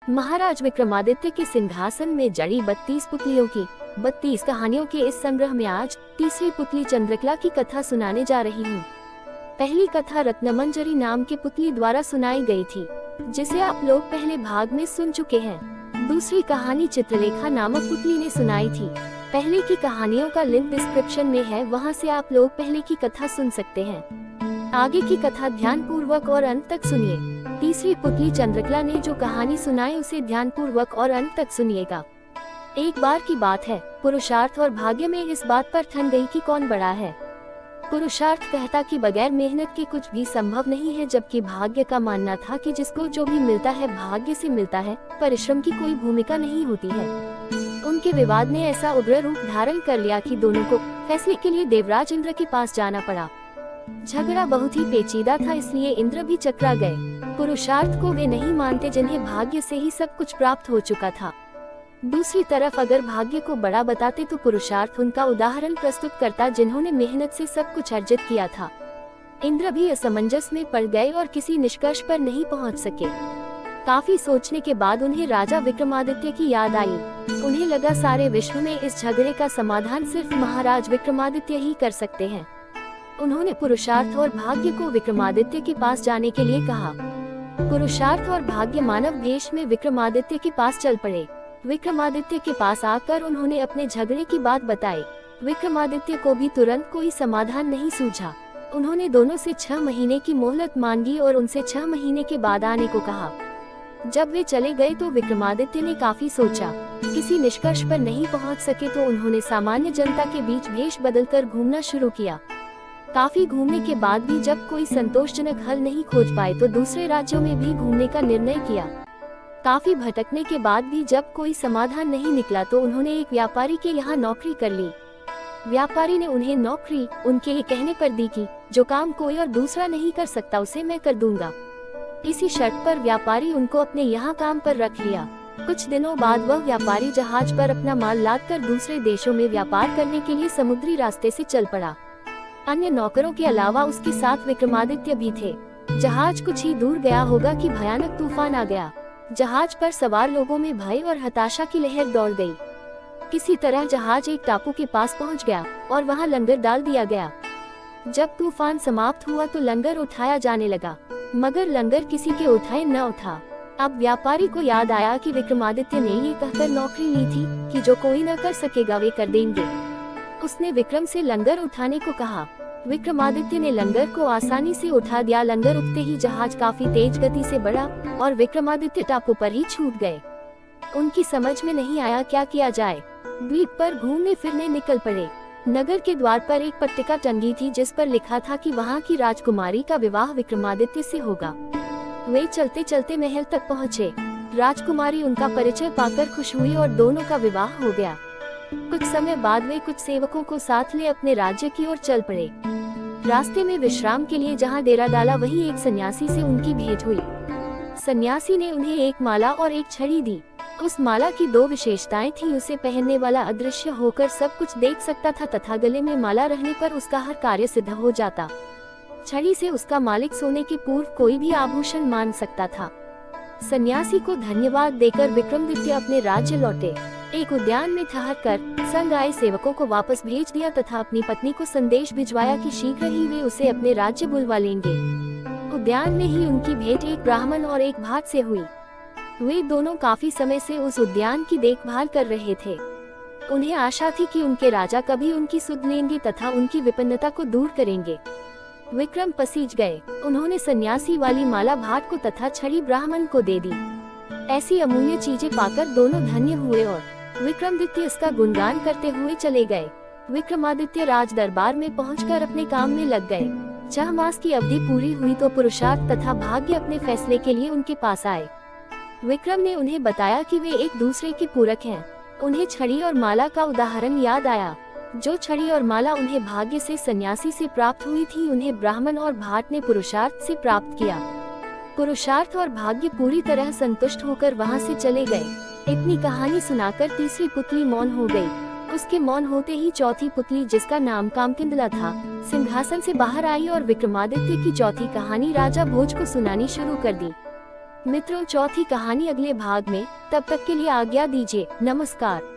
महाराज विक्रमादित्य के सिंहासन में जड़ी 32 पुतलियों की 32 कहानियों के इस संग्रह में आज तीसरी पुतली चंद्रकला की कथा सुनाने जा रही हूँ। पहली कथा रत्नमंजरी नाम के पुतली द्वारा सुनाई गई थी, जिसे आप लोग पहले भाग में सुन चुके हैं। दूसरी कहानी चित्रलेखा नामक पुतली ने सुनाई थी। पहले की कहानियों का लिंक डिस्क्रिप्शन में है, वहां से आप लोग पहले की कथा सुन सकते हैं। आगे की कथा ध्यान पूर्वक और अंत तक सुनिए। तीसरी पुतली चंद्रकला ने जो कहानी सुनाई उसे ध्यान पूर्वक और अंत तक सुनिएगा। एक बार की बात है, पुरुषार्थ और भाग्य में इस बात पर ठन गई कि कौन बड़ा है। पुरुषार्थ कहता कि बगैर मेहनत के कुछ भी संभव नहीं है, जबकि भाग्य का मानना था कि जिसको जो भी मिलता है भाग्य से मिलता है, परिश्रम की कोई भूमिका नहीं होती है। उनके विवाद ने ऐसा उग्र रूप धारण कर लिया कि दोनों को फैसले के लिए देवराज इंद्र के पास जाना पड़ा। झगड़ा बहुत ही पेचीदा था, इसलिए इंद्र भी चकरा गए। पुरुषार्थ को वे नहीं मानते जिन्हें भाग्य से ही सब कुछ प्राप्त हो चुका था। दूसरी तरफ अगर भाग्य को बड़ा बताते तो पुरुषार्थ उनका उदाहरण प्रस्तुत करता, जिन्होंने मेहनत से सब कुछ अर्जित किया था। इंद्र भी असमंजस में पड़ गए और किसी निष्कर्ष पर नहीं पहुंच सके। काफी सोचने के बाद उन्हें राजा विक्रमादित्य की याद आई। उन्हें लगा सारे विश्व में इस झगड़े का समाधान सिर्फ महाराज विक्रमादित्य ही कर सकते हैं। उन्होंने पुरुषार्थ और भाग्य को विक्रमादित्य के पास जाने के लिए कहा। पुरुषार्थ और भाग्य मानव वेश में विक्रमादित्य के पास चल पड़े। विक्रमादित्य के पास आकर उन्होंने अपने झगड़े की बात बताई। विक्रमादित्य को भी तुरंत कोई समाधान नहीं सूझा। उन्होंने दोनों से 6 महीने की मोहलत मांगी और उनसे 6 महीने के बाद आने को कहा। जब वे चले गए तो विक्रमादित्य ने काफी सोचा। किसी निष्कर्ष पर नहीं पहुंच सके तो उन्होंने सामान्य जनता के बीच भेष बदलकर घूमना शुरू किया। काफी घूमने के बाद भी जब कोई संतोषजनक हल नहीं खोज पाए तो दूसरे राज्यों में भी घूमने का निर्णय किया। काफी भटकने के बाद भी जब कोई समाधान नहीं निकला तो उन्होंने एक व्यापारी के यहाँ नौकरी कर ली। व्यापारी ने उन्हें नौकरी उनके कहने पर दी कि जो काम कोई और दूसरा नहीं कर सकता उसे मैं कर दूंगा। इसी शर्त पर व्यापारी उनको अपने यहाँ काम पर रख लिया। कुछ दिनों बाद वह व्यापारी जहाज पर अपना माल लादकर दूसरे देशों में व्यापार करने के लिए समुद्री रास्ते से चल पड़ा। अन्य नौकरों के अलावा उसके साथ विक्रमादित्य भी थे। जहाज कुछ ही दूर गया होगा कि भयानक तूफान आ गया। जहाज पर सवार लोगों में भय और हताशा की लहर दौड़ गई। किसी तरह जहाज एक टापू के पास पहुंच गया और वहां लंगर डाल दिया गया। जब तूफान समाप्त हुआ तो लंगर उठाया जाने लगा, मगर लंगर किसी के उठाए न उठा। अब व्यापारी को याद आया कि विक्रमादित्य ने ये कहकर नौकरी ली थी कि जो कोई न कर सकेगा वे कर देंगे। उसने विक्रम से लंगर उठाने को कहा। विक्रमादित्य ने लंगर को आसानी से उठा दिया। लंगर उठते ही जहाज काफी तेज गति से बढ़ा और विक्रमादित्य टापू पर ही छूट गए। उनकी समझ में नहीं आया क्या किया जाए। द्वीप पर घूमने फिरने निकल पड़े। नगर के द्वार पर एक पट्टिका टंगी थी जिस पर लिखा था कि वहाँ की राजकुमारी का विवाह विक्रमादित्य से होगा। वे चलते चलते महल तक पहुँचे। राजकुमारी उनका परिचय पाकर खुश हुई और दोनों का विवाह हो गया। कुछ समय बाद वे कुछ सेवकों को साथ ले अपने राज्य की ओर चल पड़े। रास्ते में विश्राम के लिए जहाँ डेरा डाला वहीं एक सन्यासी से उनकी भेंट हुई। सन्यासी ने उन्हें एक माला और एक छड़ी दी। उस माला की 2 विशेषताएं थी। उसे पहनने वाला अदृश्य होकर सब कुछ देख सकता था तथा गले में माला रहने पर उसका हर कार्य सिद्ध हो जाता। छड़ी से उसका मालिक सोने के पूर्व कोई भी आभूषण मान सकता था। सन्यासी को धन्यवाद देकर विक्रमादित्य अपने राज्य लौटे। एक उद्यान में ठहरकर संग आए सेवकों को वापस भेज दिया तथा अपनी पत्नी को संदेश भिजवाया कि शीघ्र ही वे उसे अपने राज्य बुलवा लेंगे। उद्यान में ही उनकी भेंट एक ब्राह्मण और एक भाट से हुई। वे दोनों काफी समय से उस उद्यान की देखभाल कर रहे थे। उन्हें आशा थी कि उनके राजा कभी उनकी सुध लेंगे तथा उनकी विपन्नता को दूर करेंगे। विक्रम पसीज गए। उन्होंने सन्यासी वाली माला भाट को तथा छड़ी ब्राह्मण को दे दी। ऐसी अमूल्य चीजें पाकर दोनों धन्य हुए और विक्रमादित्य इसका गुणगान करते हुए चले गए। विक्रमादित्य राज दरबार में पहुंचकर अपने काम में लग गए। 6 मास की अवधि पूरी हुई तो पुरुषार्थ तथा भाग्य अपने फैसले के लिए उनके पास आए। विक्रम ने उन्हें बताया कि वे एक दूसरे के पूरक हैं। उन्हें छड़ी और माला का उदाहरण याद आया। जो छड़ी और माला उन्हें भाग्य से सन्यासी से प्राप्त हुई थी, उन्हें ब्राह्मण और भाट ने पुरुषार्थ से प्राप्त किया। पुरुषार्थ और भाग्य पूरी तरह संतुष्ट होकर वहां से चले गए। इतनी कहानी सुनाकर तीसरी पुतली मौन हो गई। उसके मौन होते ही चौथी पुतली, जिसका नाम कामकिंदला था, सिंहासन से बाहर आई और विक्रमादित्य की चौथी कहानी राजा भोज को सुनानी शुरू कर दी। मित्रों, चौथी कहानी अगले भाग में, तब तक के लिए आज्ञा दीजिए। नमस्कार।